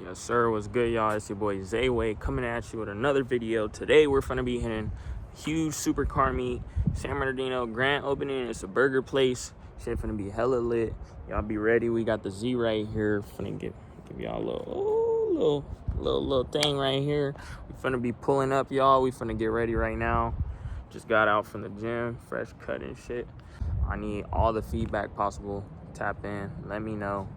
Yes, sir. What's good, y'all? It's your boy Zayway coming at you with another video. Today, we're finna be hitting huge supercar meet, San Bernardino grand opening. It's a burger place. Shit finna be hella lit. Y'all be ready. We got the Z right here. Finna give y'all a little thing right here. We finna be pulling up, y'all. We finna get ready right now. Just got out from the gym, fresh cut and shit. I need all the feedback possible. Tap in. Let me know.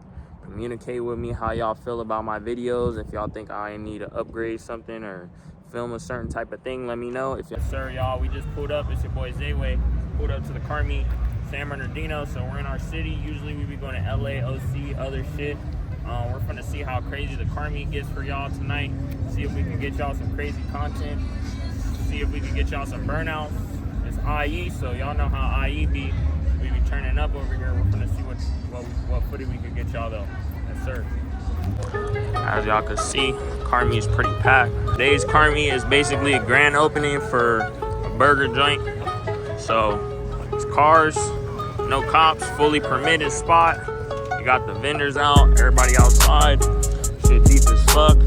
Communicate with me how y'all feel about my videos. If y'all think I need to upgrade something or film a certain type of thing, let me know. Yes, sir, y'all, we just pulled up. It's your boy Zayway. Pulled up to the car meet, San Bernardino. So we're in our city. Usually we be going to LA, OC, other shit. We're finna see how crazy the car meet gets for y'all tonight. See if we can get y'all some crazy content. See if we can get y'all some burnouts. It's IE, so y'all know how IE be. We be turning up over here. We're gonna see what footage we could get y'all though. Yes, sir. As y'all can see, car meet is pretty packed. Today's car meet is basically a grand opening for a burger joint. So it's cars, no cops, fully permitted spot. You got the vendors out, everybody outside. Shit deep as fuck.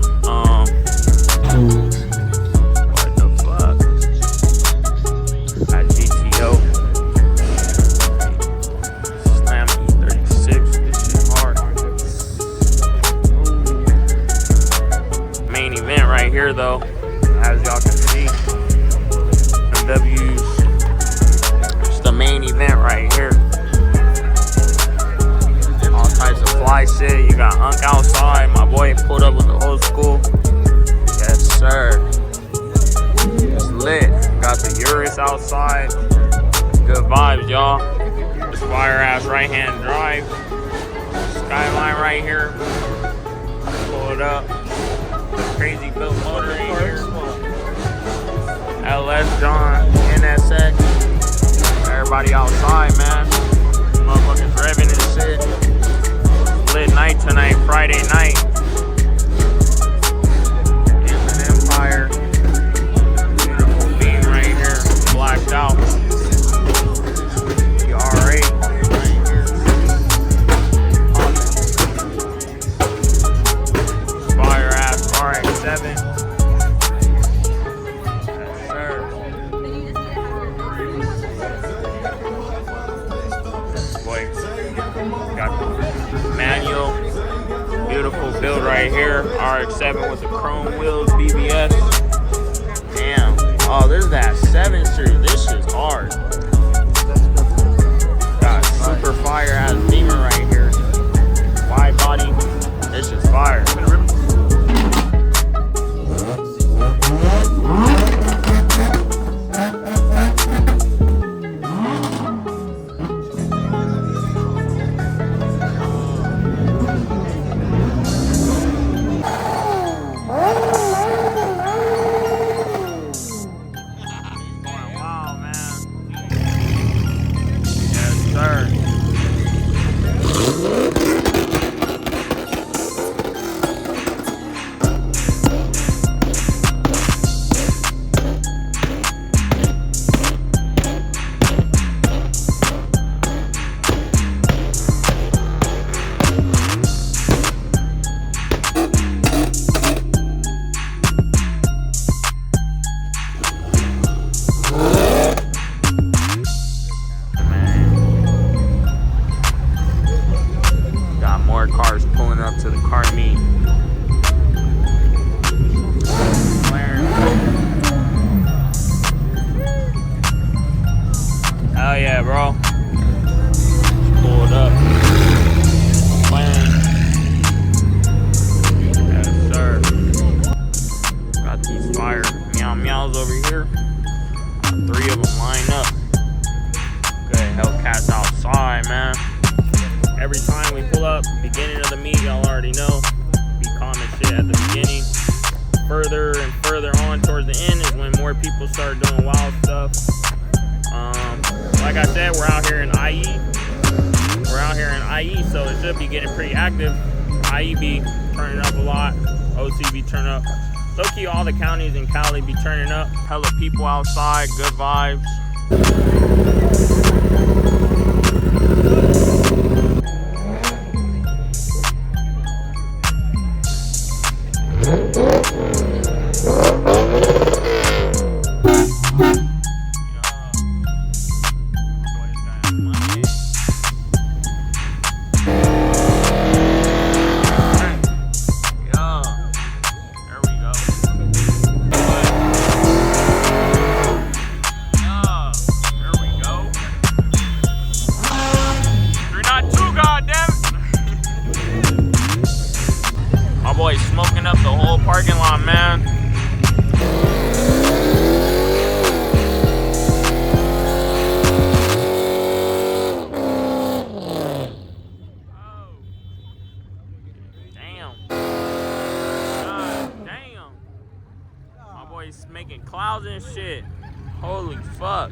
What the fuck? At GTO. Right here though, as y'all can see, MW's it's the main event right here. All types of fly shit. You got Unk outside. My boy pulled up with the whole school. Yes, sir. It's lit. Got the Urus outside. Good vibes, y'all. This fire ass right hand drive. Skyline right here. Pull it up. Crazy built motor in here. LS John, NSX. Everybody outside, man. Motherfuckers revving and shit. Lit night tonight, Friday night. Inland Empire. Beautiful beam right here. Blacked out. The R8 right here. Fire ass RX-7. Yes, sir. Boy, got the manual. Beautiful build right here. RX-7 with the chrome wheels, BBS. Damn. Oh, this is that 7 Series. This shit's hard. Got super fire ass Beamer right here. Wide body. This shit's fire. Cars pulling up to the car meet. Hell yeah, bro. Pulled up. Yes, sir. Got these fire meows over here. 3 of them lined up. Good Hellcats outside, man. Every time we pull up, beginning of the meet, y'all already know, be common shit at the beginning. Further and further on towards the end is when more people start doing wild stuff. Like I said, we're out here in IE. We're out here in IE, so it should be getting pretty active. IE be turning up a lot. OC be turning up. Low-key, all the counties in Cali be turning up. Hella people outside, good vibes. Boy smoking up the whole parking lot, man. Oh. Damn. God damn. My boy's making clouds and shit. Holy fuck.